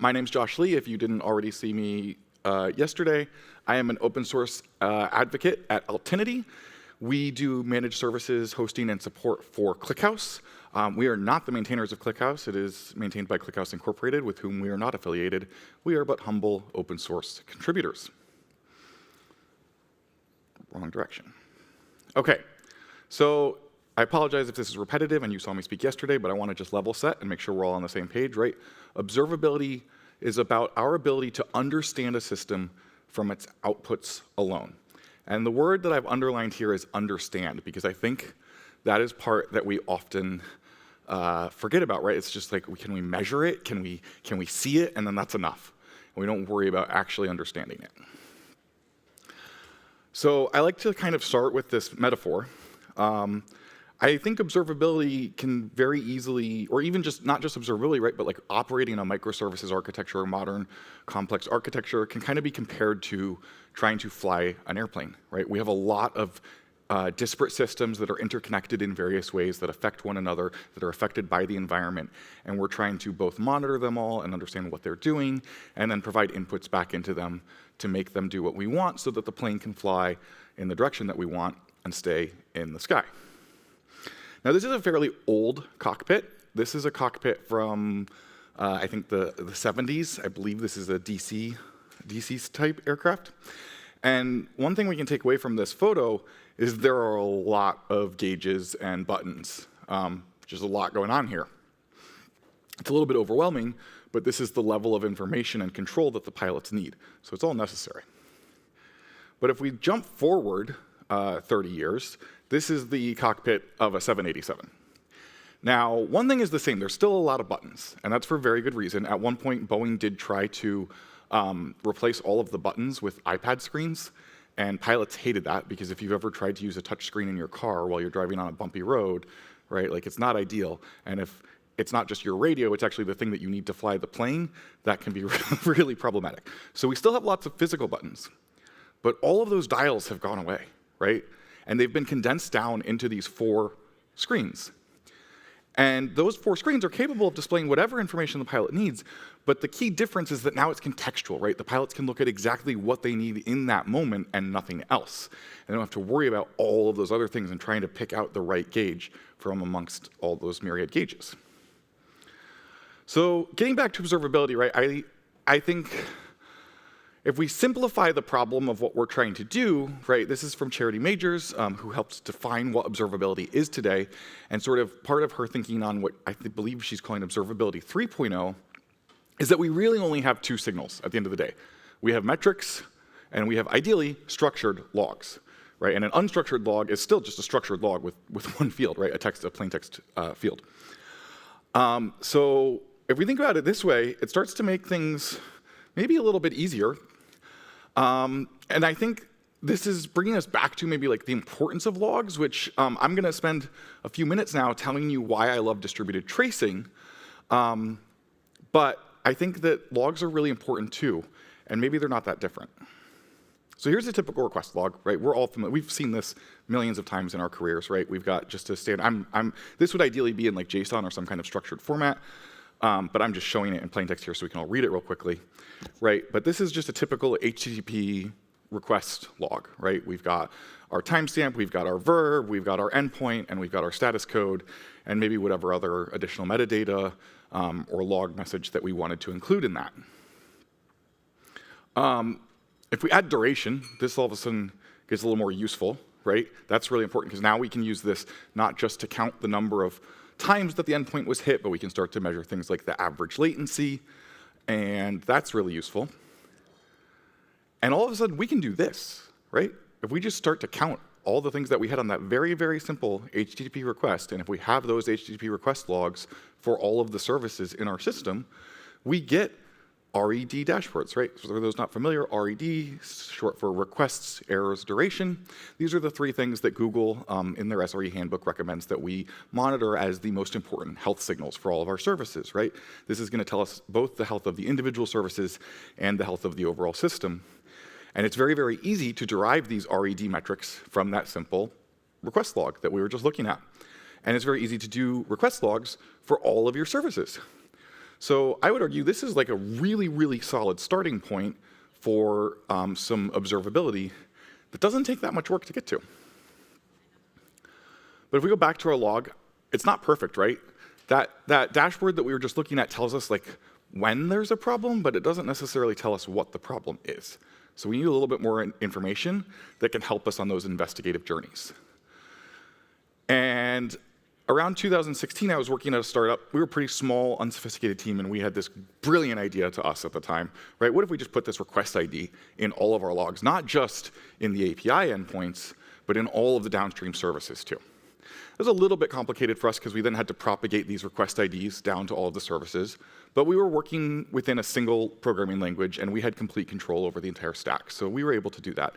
My name's Josh Lee. If you didn't already see me yesterday, I am an open source advocate at Altinity. We do managed services, hosting, and support for ClickHouse. We are not the maintainers of ClickHouse. It is maintained by ClickHouse Incorporated, with whom we are not affiliated. We are but humble open source contributors. Wrong direction. OK, so I apologize if this is repetitive and you saw me speak yesterday, but I want to just level set and make sure we're all on the same page, right? Observability is about our ability to understand a system from its outputs alone. And the word that I've underlined here is understand, because I think that is part that we often forget about, right? It's just like, can we measure it? Can we see it? And then that's enough. And we don't worry about actually understanding it. So I like to kind of start with this metaphor. I think observability can very easily, or even just not just observability, right, but like operating a microservices architecture or modern complex architecture can kind of be compared to trying to fly an airplane, right? We have a lot of disparate systems that are interconnected in various ways that affect one another, that are affected by the environment, and we're trying to both monitor them all and understand what they're doing, and then provide inputs back into them to make them do what we want so that the plane can fly in the direction that we want and stay in the sky. Now, this is a fairly old cockpit. This is a cockpit from, I think, the 70s. I believe this is a DC type aircraft. And one thing we can take away from this photo is there are a lot of gauges and buttons, which is a lot going on here. It's a little bit overwhelming, but this is the level of information and control that the pilots need. So it's all necessary. But if we jump forward 30 years, this is the cockpit of a 787. Now, one thing is the same. There's still a lot of buttons, and that's for very good reason. At one point, Boeing did try to replace all of the buttons with iPad screens, and pilots hated that, because if you've ever tried to use a touch screen in your car while you're driving on a bumpy road, right, like it's not ideal. And if it's not just your radio, it's actually the thing that you need to fly the plane, that can be really problematic. So we still have lots of physical buttons, but all of those dials have gone away, right? And they've been condensed down into these 4 screens. And those 4 screens are capable of displaying whatever information the pilot needs, but the key difference is that now it's contextual, right? The pilots can look at exactly what they need in that moment and nothing else. And they don't have to worry about all of those other things and trying to pick out the right gauge from amongst all those myriad gauges. So getting back to observability, right, I think if we simplify the problem of what we're trying to do, right, this is from Charity Majors, who helped define what observability is today, and sort of part of her thinking on what I believe she's calling observability 3.0 is that we really only have 2 signals at the end of the day. We have metrics, and we have, ideally, structured logs, right? And an unstructured log is still just a structured log with one field, right, a plain text field. So if we think about it this way, it starts to make things maybe a little bit easier. And I think this is bringing us back to maybe like the importance of logs, which I'm going to spend a few minutes now telling you why I love distributed tracing. But I think that logs are really important too, and maybe they're not that different. So here's a typical request log, right? We're all familiar. We've seen this millions of times in our careers, right? We've got just a standard. This would ideally be in like JSON or some kind of structured format. But I'm just showing it in plain text here so we can all read it real quickly, right? But this is just a typical HTTP request log, right? We've got our timestamp, we've got our verb, we've got our endpoint, and we've got our status code, and maybe whatever other additional metadata or log message that we wanted to include in that. If we add duration, this all of a sudden gets a little more useful, right? That's really important, because now we can use this not just to count the number of times that the endpoint was hit, but we can start to measure things like the average latency, and that's really useful. And all of a sudden, we can do this, right? If we just start to count all the things that we had on that very, very simple HTTP request, and if we have those HTTP request logs for all of the services in our system, we get RED dashboards, right? So for those not familiar, RED, short for requests, errors, duration. These are the 3 things that Google, in their SRE handbook, recommends that we monitor as the most important health signals for all of our services, right? This is going to tell us both the health of the individual services and the health of the overall system. And it's very, very easy to derive these RED metrics from that simple request log that we were just looking at. And it's very easy to do request logs for all of your services. So I would argue this is like a really, really solid starting point for some observability that doesn't take that much work to get to. But if we go back to our log, it's not perfect, right? That dashboard that we were just looking at tells us like when there's a problem, but it doesn't necessarily tell us what the problem is. So we need a little bit more information that can help us on those investigative journeys. And around 2016, I was working at a startup. We were a pretty small, unsophisticated team, and we had this brilliant idea to us at the time, right? What if we just put this request ID in all of our logs, not just in the API endpoints, but in all of the downstream services too? It was a little bit complicated for us because we then had to propagate these request IDs down to all of the services, but we were working within a single programming language and we had complete control over the entire stack. So we were able to do that.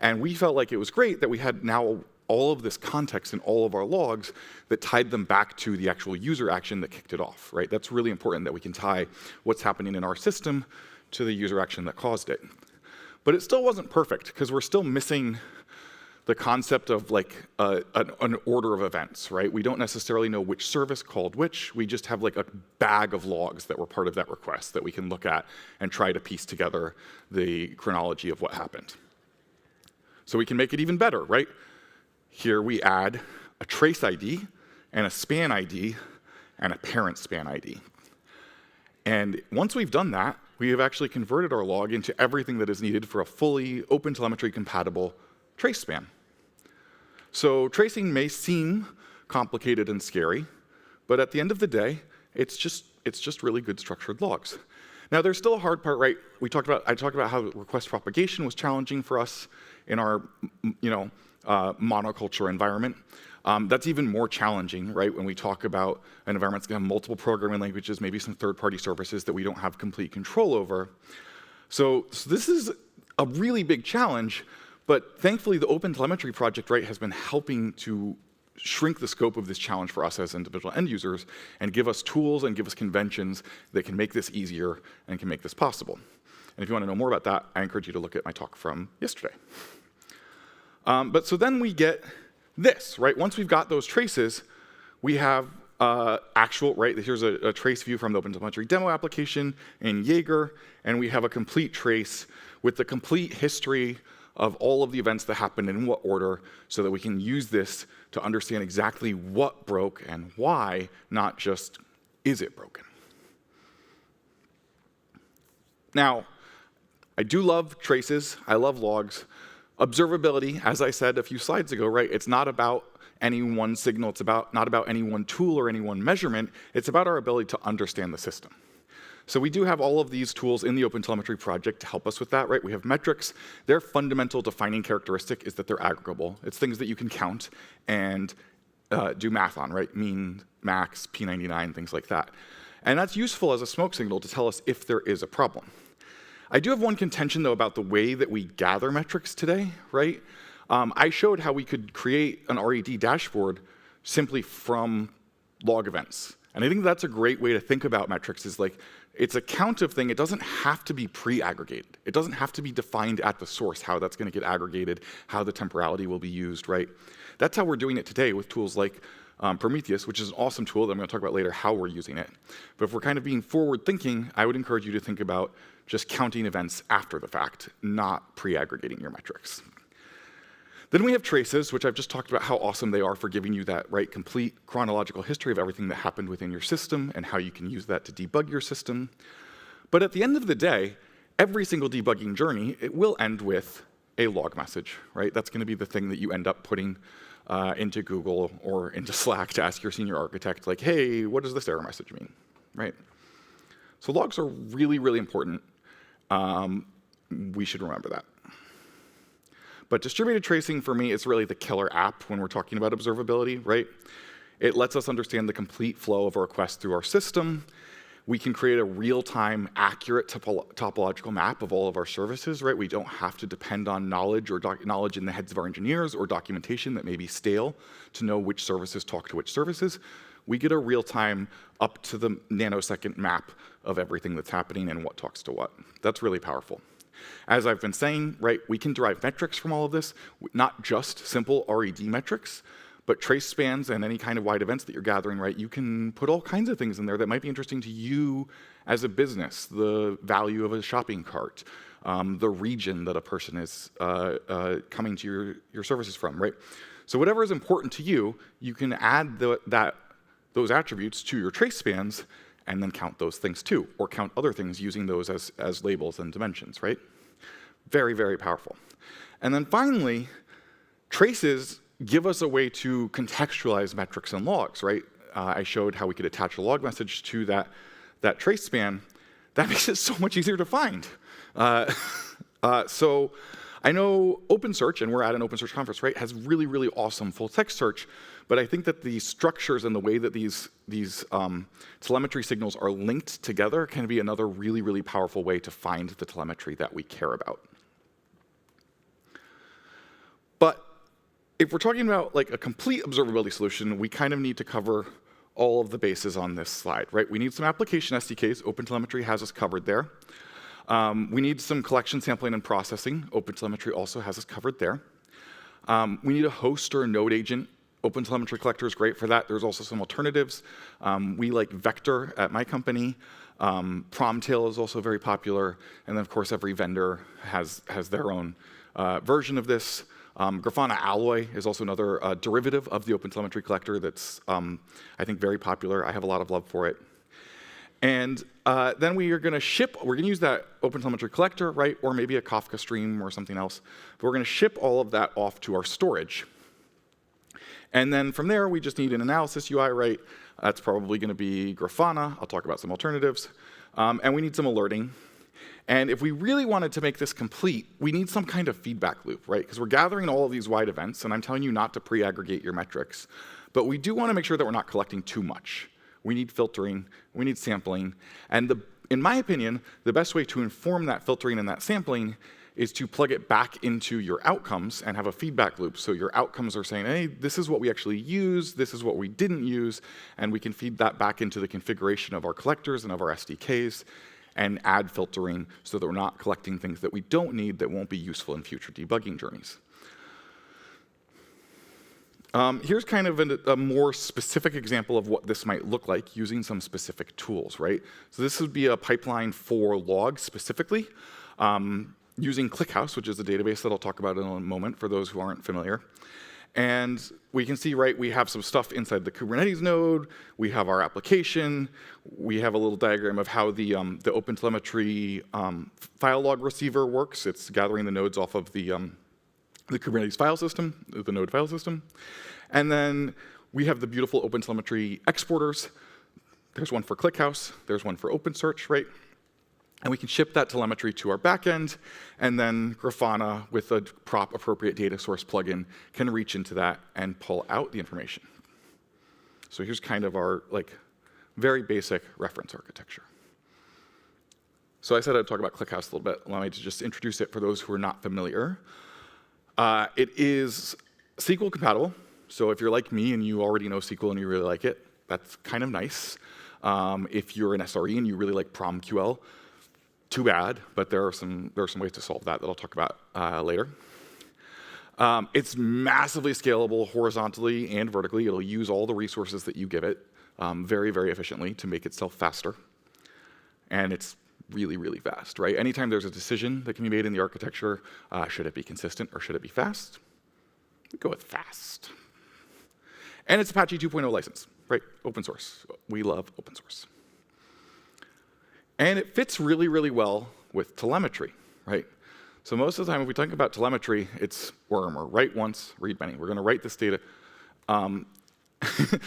And we felt like it was great that we had now all of this context in all of our logs that tied them back to the actual user action that kicked it off, right? That's really important that we can tie what's happening in our system to the user action that caused it. But it still wasn't perfect because we're still missing the concept of like an order of events, right? We don't necessarily know which service called which. We just have like a bag of logs that were part of that request that we can look at and try to piece together the chronology of what happened. So we can make it even better, right? Here we add a trace ID and a span ID and a parent span ID. And once we've done that, we have actually converted our log into everything that is needed for a fully OpenTelemetry compatible trace span. So tracing may seem complicated and scary, but at the end of the day, it's just really good structured logs. Now there's still a hard part, right? I talked about how request propagation was challenging for us in our monoculture environment. That's even more challenging, right? When we talk about an environment that's going to have multiple programming languages, maybe some third-party services that we don't have complete control over. So this is a really big challenge. But thankfully, the OpenTelemetry project, right, has been helping to shrink the scope of this challenge for us as individual end users and give us tools and give us conventions that can make this easier and can make this possible. And if you want to know more about that, I encourage you to look at my talk from yesterday. But so then we get this, right? Once we've got those traces, we have right? Here's a trace view from the OpenTelemetry demo application in Jaeger, and we have a complete trace with the complete history of all of the events that happened and in what order so that we can use this to understand exactly what broke and why, not just is it broken. Now, I do love traces, I love logs. Observability, as I said a few slides ago, right, it's not about any one signal, it's not about any one tool or any one measurement, it's about our ability to understand the system. So we do have all of these tools in the OpenTelemetry project to help us with that, right? We have metrics. Their fundamental defining characteristic is that they're aggregable. It's things that you can count and do math on, right? Mean, max, P99, things like that. And that's useful as a smoke signal to tell us if there is a problem. I do have one contention, though, about the way that we gather metrics today, right? I showed how we could create an RED dashboard simply from log events. And I think that's a great way to think about metrics is like, it's a countive thing. It doesn't have to be pre-aggregated. It doesn't have to be defined at the source, how that's going to get aggregated, how the temporality will be used, right? That's how we're doing it today with tools like Prometheus, which is an awesome tool that I'm going to talk about later how we're using it. But if we're kind of being forward-thinking, I would encourage you to think about just counting events after the fact, not pre-aggregating your metrics. Then we have traces, which I've just talked about how awesome they are for giving you that complete chronological history of everything that happened within your system and how you can use that to debug your system. But at the end of the day, every single debugging journey, it will end with a log message, right? That's going to be the thing that you end up putting into Google or into Slack to ask your senior architect, like, hey, what does this error message mean, right? So logs are really, really important. We should remember that. But distributed tracing, for me, is really the killer app when we're talking about observability, right? It lets us understand the complete flow of a request through our system. We can create a real-time, accurate topological map of all of our services, right? We don't have to depend on knowledge or knowledge in the heads of our engineers or documentation that may be stale to know which services talk to which services. We get a real-time, up to the nanosecond map of everything that's happening and what talks to what. That's really powerful. As I've been saying, right, we can derive metrics from all of this, not just simple RED metrics, But trace spans and any kind of wide events that you're gathering, right, you can put all kinds of things in there that might be interesting to you as a business. The value of a shopping cart, the region that a person is coming to your services from, right? So whatever is important to you, you can add those attributes to your trace spans and then count those things too, or count other things using those as labels and dimensions, right? Very, very powerful. And then finally, traces give us a way to contextualize metrics and logs, right? I showed how we could attach a log message to that trace span. That makes it so much easier to find. So I know OpenSearch, and we're at an OpenSearch conference, right, has really, really awesome full-text search, but I think that the structures and the way that these telemetry signals are linked together can be another really, really powerful way to find the telemetry that we care about. But if we're talking about like a complete observability solution, we kind of need to cover all of the bases on this slide, right? We need some application SDKs. OpenTelemetry has us covered there. We need some collection sampling and processing. OpenTelemetry also has us covered there. We need a host or a node agent. OpenTelemetry Collector is great for that. There's also some alternatives. We like Vector at my company. Promtail is also very popular. And then, of course, every vendor has their own version of this. Grafana Alloy is also another derivative of the OpenTelemetry Collector that's, I think, very popular. I have a lot of love for it. And then we're going to use that OpenTelemetry Collector, right, or maybe a Kafka stream or something else. But we're going to ship all of that off to our storage. And then from there, we just need an analysis UI, right? That's probably going to be Grafana. I'll talk about some alternatives. And we need some alerting. And if we really wanted to make this complete, we need some kind of feedback loop, right? Because we're gathering all of these wide events, and I'm telling you not to pre-aggregate your metrics. But we do want to make sure that we're not collecting too much. We need filtering, we need sampling. And in my opinion, the best way to inform that filtering and that sampling is to plug it back into your outcomes and have a feedback loop. So your outcomes are saying, hey, this is what we actually used, this is what we didn't use, and we can feed that back into the configuration of our collectors and of our SDKs and add filtering so that we're not collecting things that we don't need that won't be useful in future debugging journeys. Here's kind of a more specific example of what this might look like using some specific tools, right? So this would be a pipeline for logs specifically, using ClickHouse, which is a database that I'll talk about in a moment for those who aren't familiar. And we can see, right, we have some stuff inside the Kubernetes node, we have our application, we have a little diagram of how the OpenTelemetry file log receiver works. It's gathering the nodes off of the Kubernetes file system, the node file system. And then we have the beautiful OpenTelemetry exporters. There's one for ClickHouse, there's one for OpenSearch, right? And we can ship that telemetry to our backend, and then Grafana, with a prop appropriate data source plugin, can reach into that and pull out the information. So here's kind of our very basic reference architecture. So I said I'd talk about ClickHouse a little bit. Allow me to just introduce it for those who are not familiar. It is SQL compatible. So if you're like me and you already know SQL and you really like it, that's kind of nice. If you're an SRE and you really like PromQL, too bad, but there are some ways to solve that I'll talk about later. It's massively scalable horizontally and vertically. It'll use all the resources that you give it very, very efficiently to make itself faster. And it's really, really fast, right? Anytime there's a decision that can be made in the architecture, should it be consistent or should it be fast? We go with fast. And it's Apache 2.0 license, right? Open source. We love open source. And it fits really, really well with telemetry, right? So most of the time, if we talk about telemetry, it's we're write once, read many. We're going to write this data.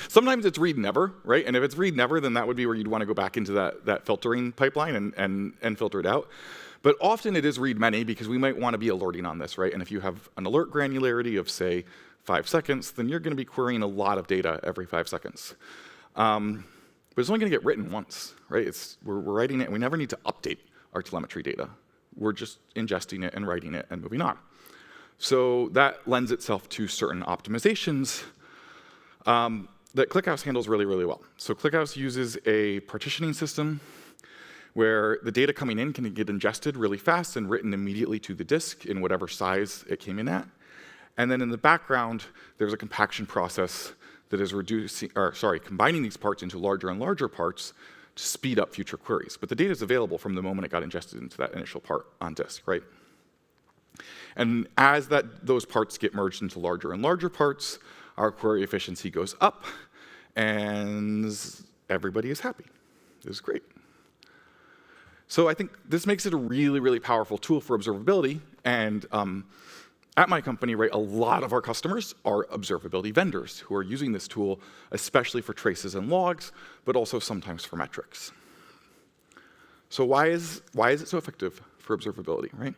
Sometimes it's read never, right? And if it's read never, then that would be where you'd want to go back into that filtering pipeline and filter it out. But often it is read many because we might want to be alerting on this, right? And if you have an alert granularity of, say, 5 seconds, then you're going to be querying a lot of data every 5 seconds. But it's only going to get written once, right? We're writing it, and we never need to update our telemetry data. We're just ingesting it and writing it and moving on. So that lends itself to certain optimizations that ClickHouse handles really, really well. So ClickHouse uses a partitioning system where the data coming in can get ingested really fast and written immediately to the disk in whatever size it came in at. And then in the background, there's a compaction process that is combining these parts into larger and larger parts to speed up future queries. But the data is available from the moment it got ingested into that initial part on disk, right? And as those parts get merged into larger and larger parts, our query efficiency goes up, and everybody is happy. This is great. So I think this makes it a really, really powerful tool for observability. And at my company, right, a lot of our customers are observability vendors who are using this tool, especially for traces and logs, but also sometimes for metrics. So why is it so effective for observability, right?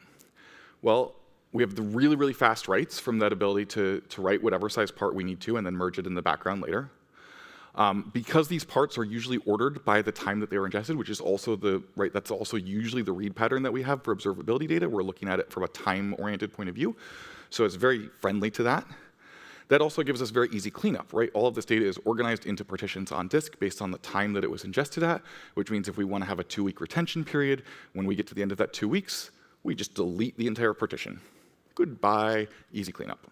Well, we have the really, really fast writes from that ability to write whatever size part we need to and then merge it in the background later. Because these parts are usually ordered by the time that they were ingested, which is also that's also usually the read pattern that we have for observability data. We're looking at it from a time-oriented point of view. So it's very friendly to that. That also gives us very easy cleanup, right? All of this data is organized into partitions on disk based on the time that it was ingested at, which means if we want to have a 2-week retention period, when we get to the end of that 2 weeks, we just delete the entire partition. Goodbye, easy cleanup.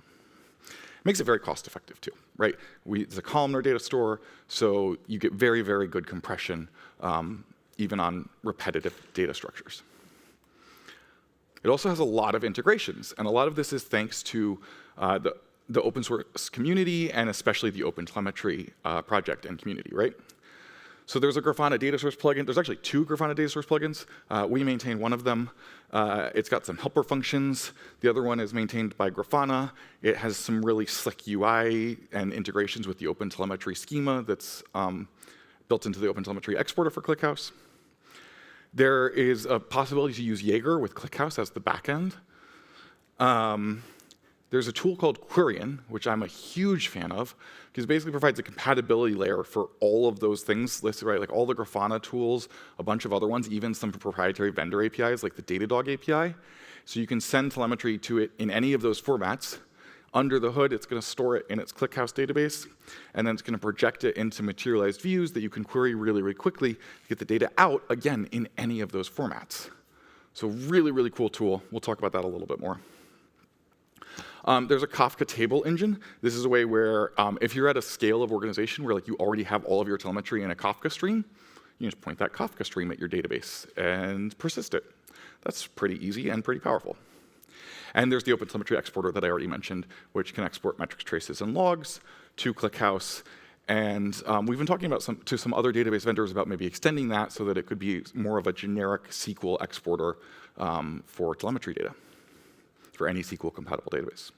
Makes it very cost-effective too, right? It's a columnar data store, so you get very, very good compression, even on repetitive data structures. It also has a lot of integrations, and a lot of this is thanks to the open source community and especially the OpenTelemetry project and community, right? So there's a Grafana data source plugin. There's actually 2 Grafana data source plugins. We maintain one of them. It's got some helper functions. The other one is maintained by Grafana. It has some really slick UI and integrations with the OpenTelemetry schema that's built into the OpenTelemetry exporter for ClickHouse. There is a possibility to use Jaeger with ClickHouse as the backend. There's a tool called Querion, which I'm a huge fan of, because it basically provides a compatibility layer for all of those things listed, right? Like all the Grafana tools, a bunch of other ones, even some proprietary vendor APIs like the Datadog API. So you can send telemetry to it in any of those formats. Under the hood, it's going to store it in its ClickHouse database, and then it's going to project it into materialized views that you can query really, really quickly to get the data out, again, in any of those formats. So really, really cool tool. We'll talk about that a little bit more. There's a Kafka table engine. This is a way where if you're at a scale of organization where you already have all of your telemetry in a Kafka stream, you just point that Kafka stream at your database and persist it. That's pretty easy and pretty powerful. And there's the OpenTelemetry exporter that I already mentioned, which can export metrics, traces, and logs to ClickHouse. And we've been talking about to some other database vendors about maybe extending that so that it could be more of a generic SQL exporter for telemetry data, for any SQL-compatible database.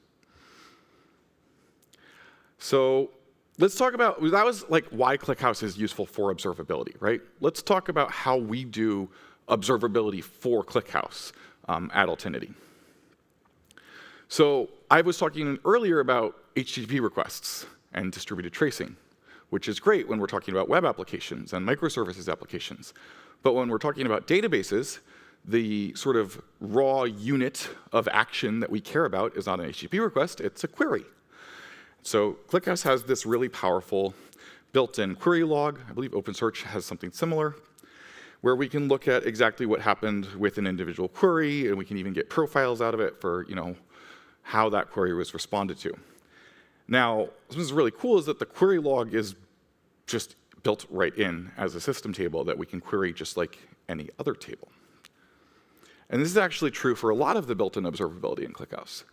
So let's talk about, that was why ClickHouse is useful for observability, right? Let's talk about how we do observability for ClickHouse at Altinity. So I was talking earlier about HTTP requests and distributed tracing, which is great when we're talking about web applications and microservices applications. But when we're talking about databases, the sort of raw unit of action that we care about is not an HTTP request, it's a query. So ClickHouse has this really powerful built-in query log. I believe OpenSearch has something similar, where we can look at exactly what happened with an individual query, and we can even get profiles out of it for how that query was responded to. Now, what is really cool is that the query log is just built right in as a system table that we can query just like any other table. And this is actually true for a lot of the built-in observability in ClickHouse.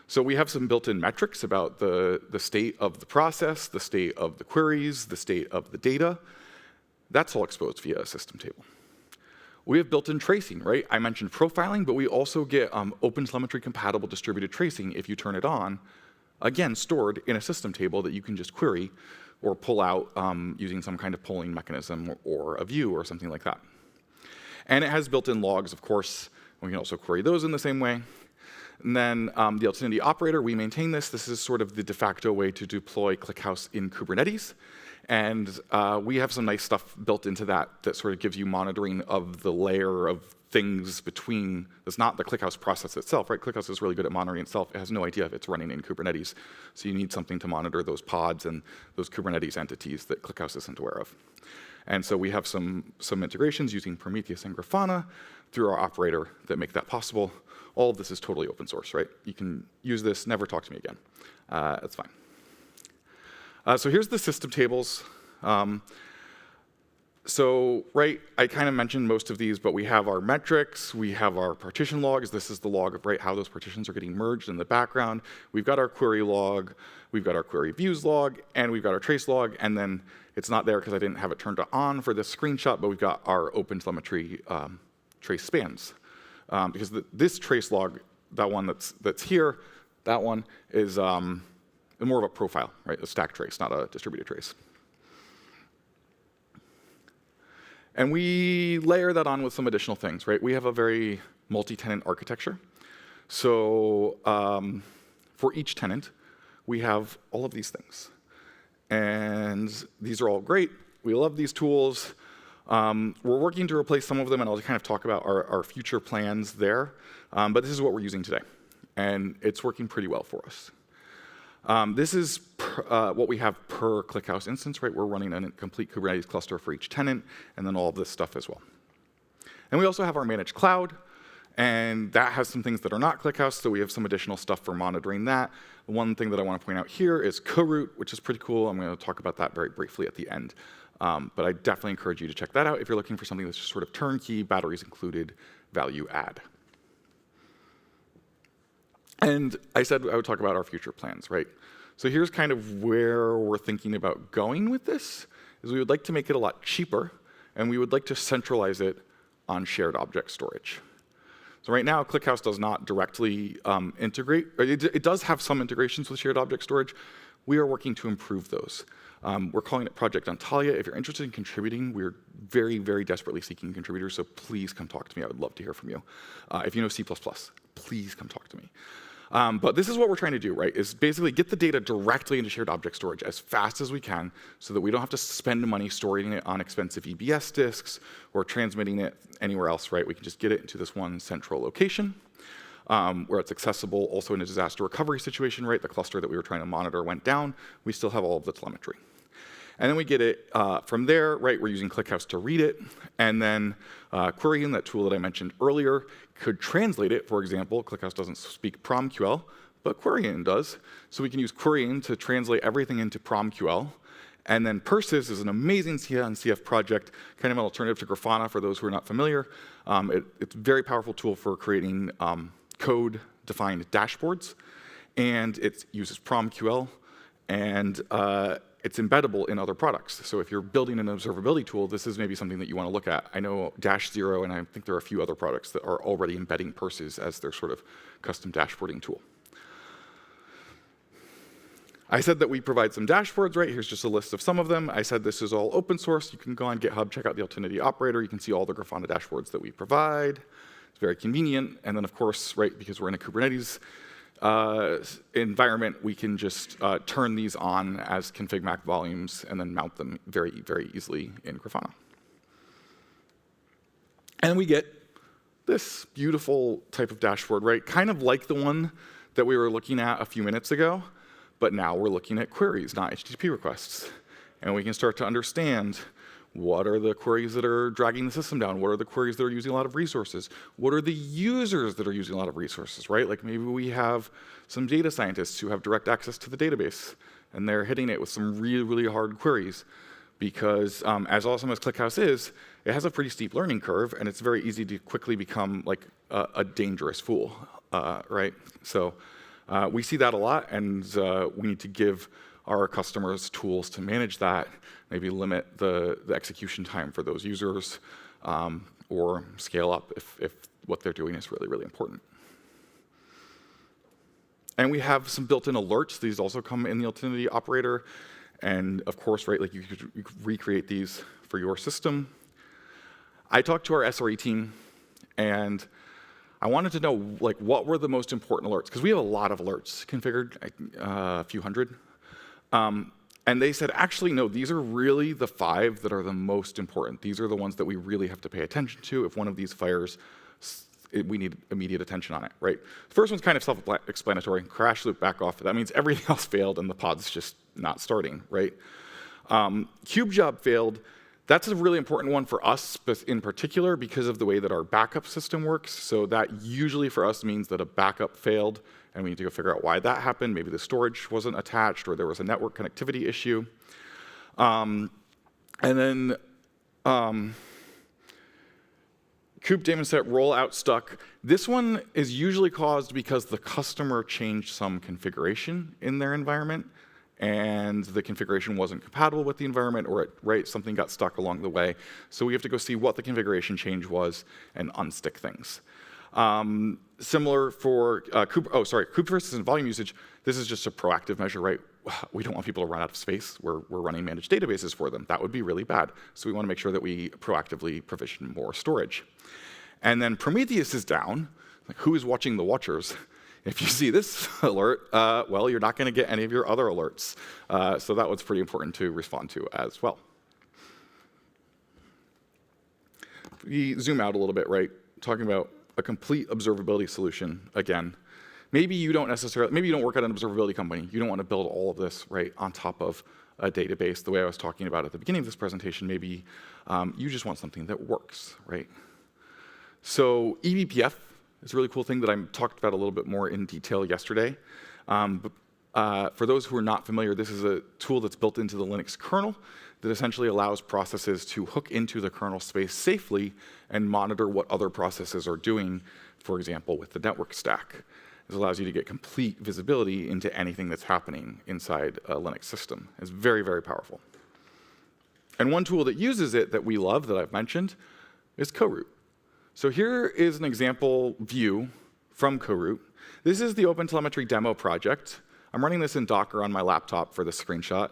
So we have some built-in metrics about the state of the process, the state of the queries, the state of the data. That's all exposed via a system table. We have built-in tracing, right? I mentioned profiling, but we also get OpenTelemetry compatible distributed tracing if you turn it on, again, stored in a system table that you can just query or pull out using some kind of polling mechanism or a view or something like that. And it has built-in logs, of course. We can also query those in the same way. And then the Altinity operator, we maintain this. This is sort of the de facto way to deploy ClickHouse in Kubernetes. And we have some nice stuff built into that sort of gives you monitoring of the layer of things between. It's not the ClickHouse process itself, right? ClickHouse is really good at monitoring itself. It has no idea if it's running in Kubernetes. So you need something to monitor those pods and those Kubernetes entities that ClickHouse isn't aware of. And so we have some integrations using Prometheus and Grafana, through our operator that make that possible. All of this is totally open source, right? You can use this, never talk to me again. That's fine. So here's the system tables. Right, I kind of mentioned most of these, but we have our metrics, we have our partition logs. This is the log of how those partitions are getting merged in the background. We've got our query log, we've got our query views log, and we've got our trace log, and then it's not there because I didn't have it turned on for this screenshot, but we've got our OpenTelemetry trace spans. Because this trace log, that one that's here, that one is more of a profile, right? A stack trace, not a distributed trace. And we layer that on with some additional things, right? We have a very multi-tenant architecture. So for each tenant, we have all of these things. And these are all great. We love these tools. We're working to replace some of them, and I'll kind of talk about our future plans there. But this is what we're using today. And it's working pretty well for us. This is what we have per ClickHouse instance, right? We're running a complete Kubernetes cluster for each tenant, and then all of this stuff as well. And we also have our managed cloud, and that has some things that are not ClickHouse, so we have some additional stuff for monitoring that. One thing that I want to point out here is co-root, which is pretty cool. I'm going to talk about that very briefly at the end. But I definitely encourage you to check that out if you're looking for something that's just sort of turnkey, batteries included, value add. And I said I would talk about our future plans, right? So here's kind of where we're thinking about going with this, is we would like to make it a lot cheaper, and we would like to centralize it on shared object storage. So right now, ClickHouse does not directly integrate. It does have some integrations with shared object storage. We are working to improve those. We're calling it Project Antalya. If you're interested in contributing, we're very, very desperately seeking contributors, so please come talk to me. I would love to hear from you. If you know C++, please come talk to me. But this is what we're trying to do, right, is basically get the data directly into shared object storage as fast as we can so that we don't have to spend money storing it on expensive EBS disks or transmitting it anywhere else, right? We can just get it into this one central location where it's accessible. Also in a disaster recovery situation, right, the cluster that we were trying to monitor went down. We still have all of the telemetry. And then we get it from there, right? We're using ClickHouse to read it. And then Querying, that tool that I mentioned earlier, could translate it. For example, ClickHouse doesn't speak PromQL, but Querying does. So we can use Querying to translate everything into PromQL. And then Perses is an amazing CNCF project, kind of an alternative to Grafana for those who are not familiar. It's a very powerful tool for creating code-defined dashboards. And it uses PromQL. And it's embeddable in other products. So if you're building an observability tool, this is maybe something that you want to look at. I know Dash0, and I think there are a few other products that are already embedding Perses as their sort of custom dashboarding tool. I said that we provide some dashboards, right? Here's just a list of some of them. I said this is all open source. You can go on GitHub, check out the Altinity operator. You can see all the Grafana dashboards that we provide. It's very convenient. And then, of course, right, because we're in a Kubernetes environment, we can just turn these on as config mac volumes and then mount them very, very easily in Grafana. And we get this beautiful type of dashboard, right? Kind of like the one that we were looking at a few minutes ago, but now we're looking at queries, not HTTP requests. And we can start to understand what are the queries that are dragging the system down? What are the queries that are using a lot of resources? What are the users that are using a lot of resources, right? Like maybe we have some data scientists who have direct access to the database, and they're hitting it with some really, really hard queries. Because as awesome as ClickHouse is, it has a pretty steep learning curve, and it's very easy to quickly become like a dangerous fool, right? So we see that a lot, and we need to give our customers tools to manage that, maybe limit the execution time for those users, or scale up if what they're doing is really, really important. And we have some built-in alerts. These also come in the Altinity operator. And of course, right, like you could recreate these for your system. I talked to our SRE team, and I wanted to know like what were the most important alerts, because we have a lot of alerts configured, a few hundred. And they said, actually, no, these are really the 5 that are the most important. These are the ones that we really have to pay attention to. If one of these fires, we need immediate attention on it, right? The first one's kind of self-explanatory. Crash loop back off. That means everything else failed and the pod's just not starting, right? Cube job failed. That's a really important one for us in particular because of the way that our backup system works. So that usually for us means that a backup failed, and we need to go figure out why that happened. Maybe the storage wasn't attached, or there was a network connectivity issue. And then Kube daemon set rollout stuck. This one is usually caused because the customer changed some configuration in their environment, and the configuration wasn't compatible with the environment, or something got stuck along the way. So we have to go see what the configuration change was and unstick things. Similar for Kube Perses and volume usage. This is just a proactive measure, right? We don't want people to run out of space. We're running managed databases for them. That would be really bad. So we want to make sure that we proactively provision more storage. And then Prometheus is down. Like, who is watching the watchers? If you see this alert, well, you're not going to get any of your other alerts. So that was pretty important to respond to as well. We zoom out a little bit, right? Talking about a complete observability solution again. Maybe you don't work at an observability company. You don't want to build all of this right on top of a database the way I was talking about at the beginning of this presentation. Maybe you just want something that works, right? So eBPF is a really cool thing that I talked about a little bit more in detail yesterday. For those who are not familiar, this is a tool that's built into the Linux kernel that essentially allows processes to hook into the kernel space safely and monitor what other processes are doing, for example, with the network stack. This allows you to get complete visibility into anything that's happening inside a Linux system. It's very, very powerful. And one tool that uses it that we love, that I've mentioned, is CoRoot. So here is an example view from CoRoot. This is the OpenTelemetry demo project. I'm running this in Docker on my laptop for this screenshot.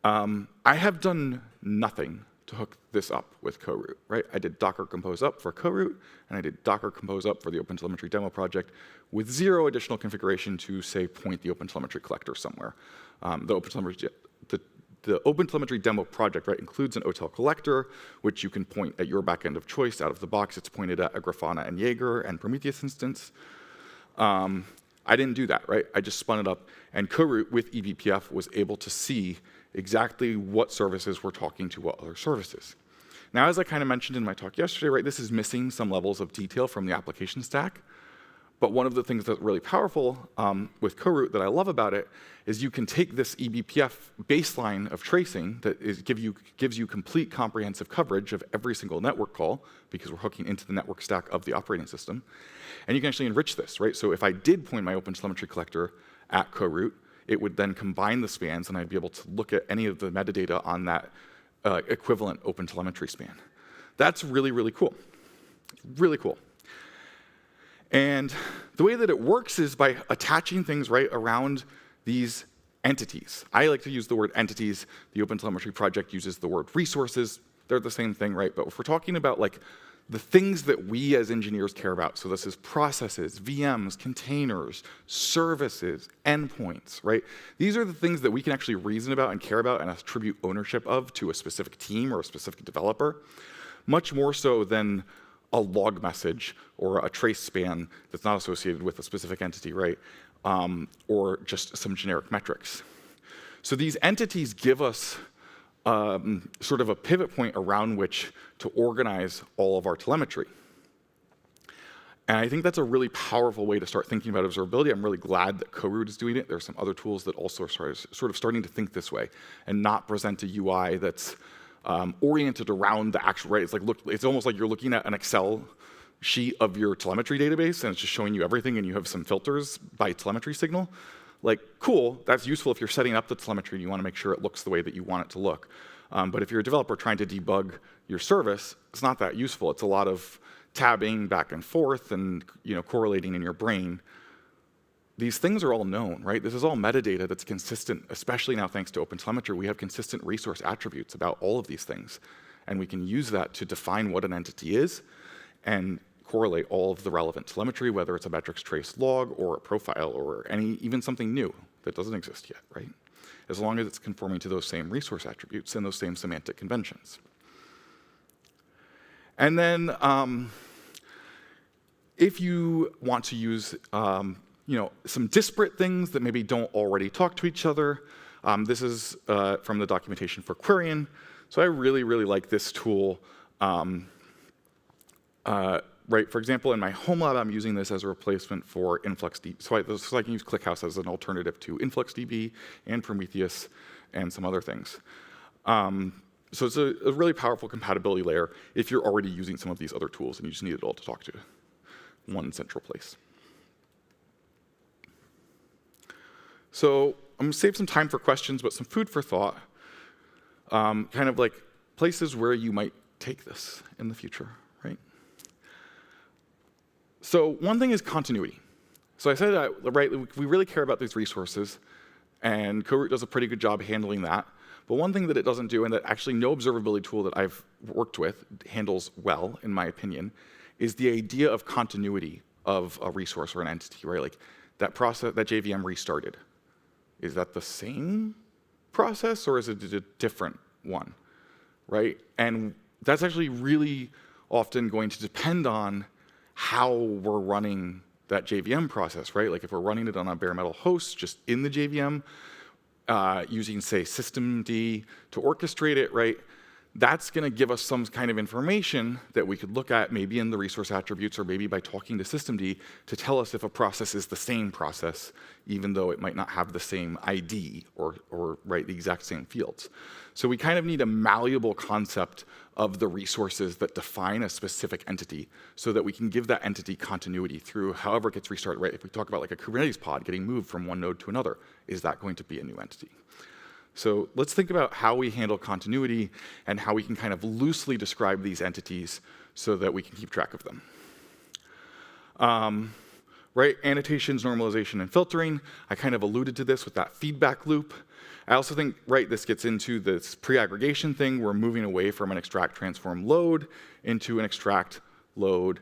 I have done nothing to hook this up with CoRoot, right? I did Docker compose up for CoRoot, and I did Docker compose up for the OpenTelemetry demo project with zero additional configuration to, say, point the OpenTelemetry collector somewhere. The OpenTelemetry demo project, right, includes an OTel collector, which you can point at your backend of choice. Out of the box, it's pointed at a Grafana and Jaeger and Prometheus instance. I didn't do that, right? I just spun it up, and CoRoot with eBPF was able to see exactly what services were talking to what other services. Now, as I kind of mentioned in my talk yesterday, right, this is missing some levels of detail from the application stack. But one of the things that's really powerful with CoRoot that I love about it is you can take this eBPF baseline of tracing that gives you complete comprehensive coverage of every single network call, because we're hooking into the network stack of the operating system, and you can actually enrich this, right? So if I did point my OpenTelemetry collector at CoRoot, it would then combine the spans, and I'd be able to look at any of the metadata on that equivalent OpenTelemetry span. That's really, really cool. Really cool. And the way that it works is by attaching things right around these entities. I like to use the word entities. The OpenTelemetry project uses the word resources. They're the same thing, right? But if we're talking about like the things that we as engineers care about, so this is processes, VMs, containers, services, endpoints, right? These are the things that we can actually reason about and care about and attribute ownership of to a specific team or a specific developer, much more so than a log message or a trace span that's not associated with a specific entity, right? Or just some generic metrics. So these entities give us sort of a pivot point around which to organize all of our telemetry. And I think that's a really powerful way to start thinking about observability. I'm really glad that CoRoot is doing it. There are some other tools that also are sort of starting to think this way and not present a UI that's oriented around the actual, right? It's like, it's almost like you're looking at an Excel sheet of your telemetry database, and it's just showing you everything, and you have some filters by telemetry signal. Like, cool, that's useful if you're setting up the telemetry and you want to make sure it looks the way that you want it to look. But if you're a developer trying to debug your service, it's not that useful. It's a lot of tabbing back and forth and correlating in your brain. These things are all known, right? This is all metadata that's consistent, especially now thanks to OpenTelemetry. We have consistent resource attributes about all of these things. And we can use that to define what an entity is and correlate all of the relevant telemetry, whether it's a metrics trace log or a profile or even something new that doesn't exist yet, right? As long as it's conforming to those same resource attributes and those same semantic conventions. And then if you want to use some disparate things that maybe don't already talk to each other, this is from the documentation for querying. So I really, really like this tool. Right, for example, in my home lab, I'm using this as a replacement for InfluxDB. So I can use ClickHouse as an alternative to InfluxDB and Prometheus and some other things. So it's a really powerful compatibility layer if you're already using some of these other tools and you just need it all to talk to one central place. So I'm going to save some time for questions, but some food for thought, kind of like places where you might take this in the future, right? So one thing is continuity. So I said, right, we really care about these resources, and CoRoot does a pretty good job handling that. But one thing that it doesn't do, and that actually no observability tool that I've worked with handles well, in my opinion, is the idea of continuity of a resource or an entity, right? Like that process, that JVM restarted. Is that the same process, or is it a different one, right? And that's actually really often going to depend on how we're running that JVM process, right? Like if we're running it on a bare metal host just in the JVM, using, say, systemd to orchestrate it, right? That's going to give us some kind of information that we could look at maybe in the resource attributes or maybe by talking to systemd to tell us if a process is the same process, even though it might not have the same ID or right, the exact same fields. So we kind of need a malleable concept of the resources that define a specific entity so that we can give that entity continuity through however it gets restarted, right? If we talk about like a Kubernetes pod getting moved from one node to another, is that going to be a new entity? So let's think about how we handle continuity and how we can kind of loosely describe these entities so that we can keep track of them. Right, annotations, normalization, and filtering. I kind of alluded to this with that feedback loop. I also think, right, this gets into this pre-aggregation thing. We're moving away from an extract, transform, load into an extract, load,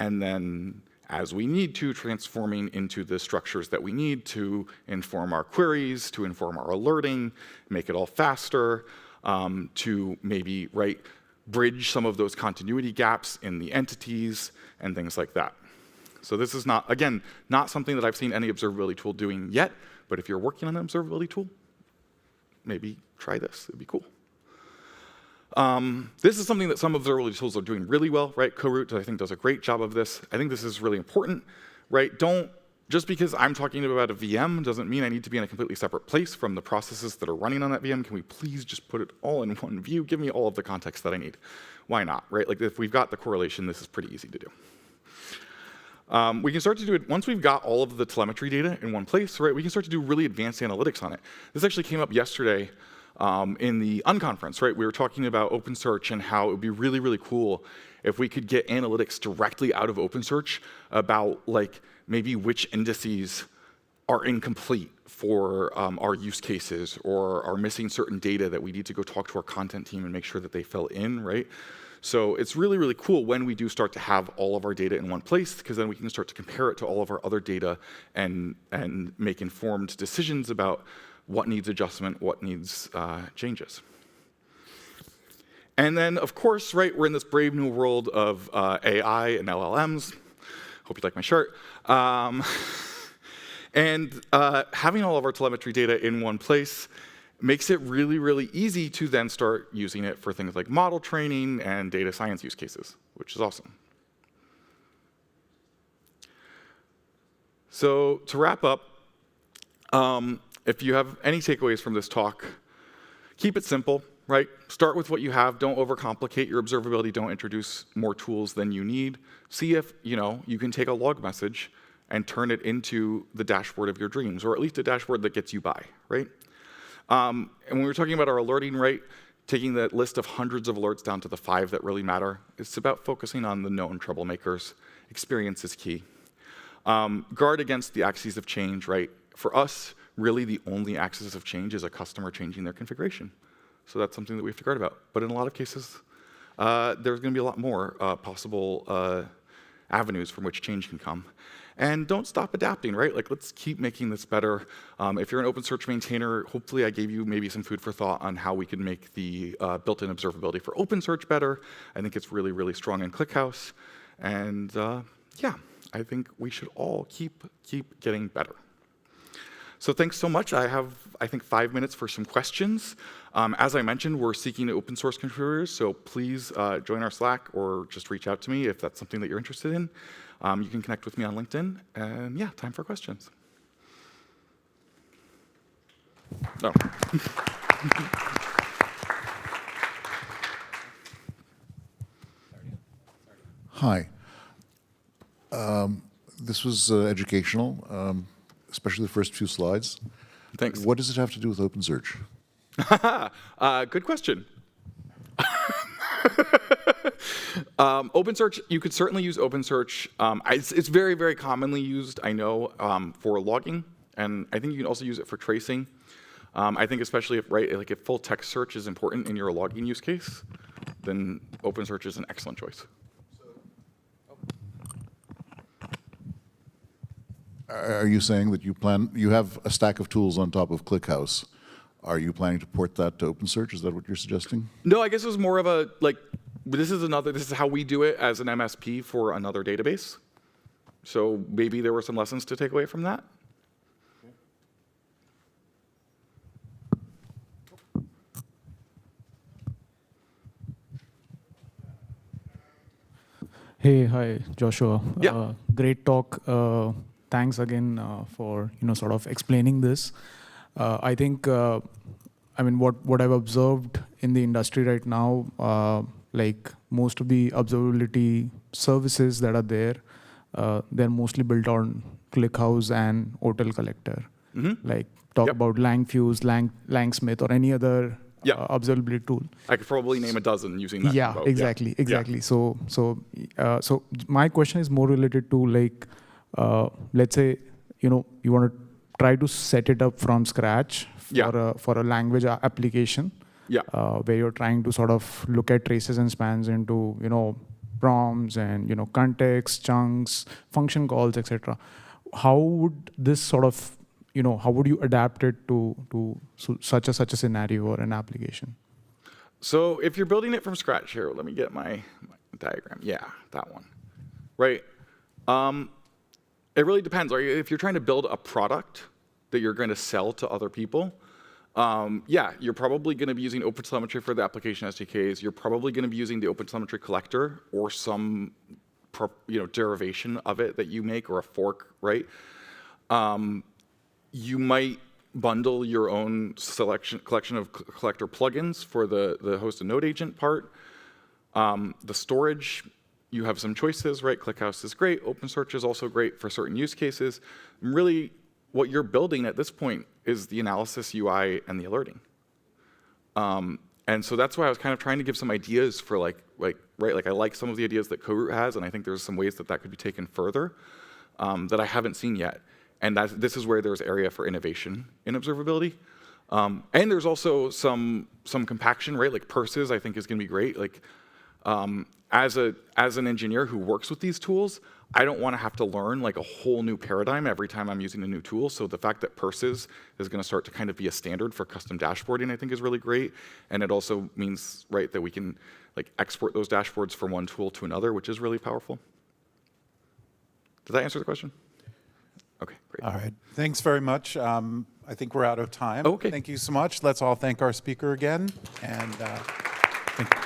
and then as we need to, transforming into the structures that we need to inform our queries, to inform our alerting, make it all faster, to maybe, right, bridge some of those continuity gaps in the entities and things like that. So this is not, again, not something that I've seen any observability tool doing yet, but if you're working on an observability tool, maybe try this, it'd be cool. This is something that some observability tools are doing really well, right? CoRoot, I think, does a great job of this. I think this is really important, right? Just because I'm talking about a VM doesn't mean I need to be in a completely separate place from the processes that are running on that VM. Can we please just put it all in one view? Give me all of the context that I need. Why not, right? Like if we've got the correlation, this is pretty easy to do. We can start to do it, once we've got all of the telemetry data in one place, right, we can start to do really advanced analytics on it. This actually came up yesterday in the unconference, right? We were talking about OpenSearch and how it would be really, really cool if we could get analytics directly out of OpenSearch about like maybe which indices are incomplete for our use cases or are missing certain data that we need to go talk to our content team and make sure that they fill in, right? So it's really, really cool when we do start to have all of our data in one place, because then we can start to compare it to all of our other data and make informed decisions about what needs adjustment, what needs changes. And then, of course, right, we're in this brave new world of AI and LLMs. Hope you like my shirt. And having all of our telemetry data in one place makes it really, really easy to then start using it for things like model training and data science use cases, which is awesome. So to wrap up, if you have any takeaways from this talk, keep it simple, right? Start with what you have. Don't overcomplicate your observability. Don't introduce more tools than you need. See if you can take a log message and turn it into the dashboard of your dreams, or at least a dashboard that gets you by, right? And when we were talking about our alerting, right, taking that list of hundreds of alerts down to the 5 that really matter, it's about focusing on the known troublemakers. Experience is key. Guard against the axes of change, right? For us, really the only axis of change is a customer changing their configuration. So that's something that we have to guard about. But in a lot of cases, there's going to be a lot more possible avenues from which change can come. And don't stop adapting, right? Like, let's keep making this better. If you're an OpenSearch maintainer, hopefully I gave you maybe some food for thought on how we can make the built-in observability for OpenSearch better. I think it's really, really strong in ClickHouse. And yeah, I think we should all keep getting better. So thanks so much. I have, I think, 5 minutes for some questions. As I mentioned, we're seeking open source contributors, so please join our Slack or just reach out to me if that's something that you're interested in. You can connect with me on LinkedIn, and yeah, time for questions. Oh. Hi. This was educational, especially the first few slides. Thanks. What does it have to do with OpenSearch? Good question. OpenSearch, you could certainly use OpenSearch. It's very, very commonly used, I know, for logging, and I think you can also use it for tracing. I think especially if, like if full text search is important in your logging use case, then OpenSearch is an excellent choice. Are you saying that you have a stack of tools on top of ClickHouse? Are you planning to port that to OpenSearch? Is that what you're suggesting? No, I guess it was more of a, like, this is how we do it as an MSP for another database. So maybe there were some lessons to take away from that. Hey, hi, Joshua. Yeah. Great talk. Thanks again for sort of explaining this. I think, I mean, what I've observed in the industry right now, like most of the observability services that are there, they're mostly built on ClickHouse and Hotel Collector. Mm-hmm. Like talk about Langfuse, Langsmith, or any other observability tool. I could probably name a dozen using that. Yeah, exactly. Yeah. So my question is more related to like, let's say, you want to try to set it up from scratch for a language application, where you're trying to sort of look at traces and spans into prompts and context, chunks, function calls, etc. How would this sort of how would you adapt it to such a scenario or an application? So if you're building it from scratch, here, let me get my diagram. Yeah, that one. Right. It really depends. Right? If you're trying to build a product that you're going to sell to other people, you're probably going to be using OpenTelemetry for the application SDKs. You're probably going to be using the OpenTelemetry collector or some derivation of it that you make, or a fork, right? You might bundle your own collection of collector plugins for the host and node agent part. The storage, you have some choices, right? ClickHouse is great. OpenSearch is also great for certain use cases. And really, what you're building at this point is the analysis UI and the alerting. And so that's why I was kind of trying to give some ideas for like I like some of the ideas that CoRoot has, and I think there's some ways that could be taken further that I haven't seen yet. And this is where there's area for innovation in observability. And there's also some compaction, right? Like Perses, I think, is going to be great. Like as an engineer who works with these tools, I don't want to have to learn like a whole new paradigm every time I'm using a new tool. So the fact that Perses is going to start to kind of be a standard for custom dashboarding, I think, is really great. And it also means, right, that we can like export those dashboards from one tool to another, which is really powerful. Did that answer the question? Okay, great. All right. Thanks very much. I think we're out of time. Okay. Thank you so much. Let's all thank our speaker again. And thank you.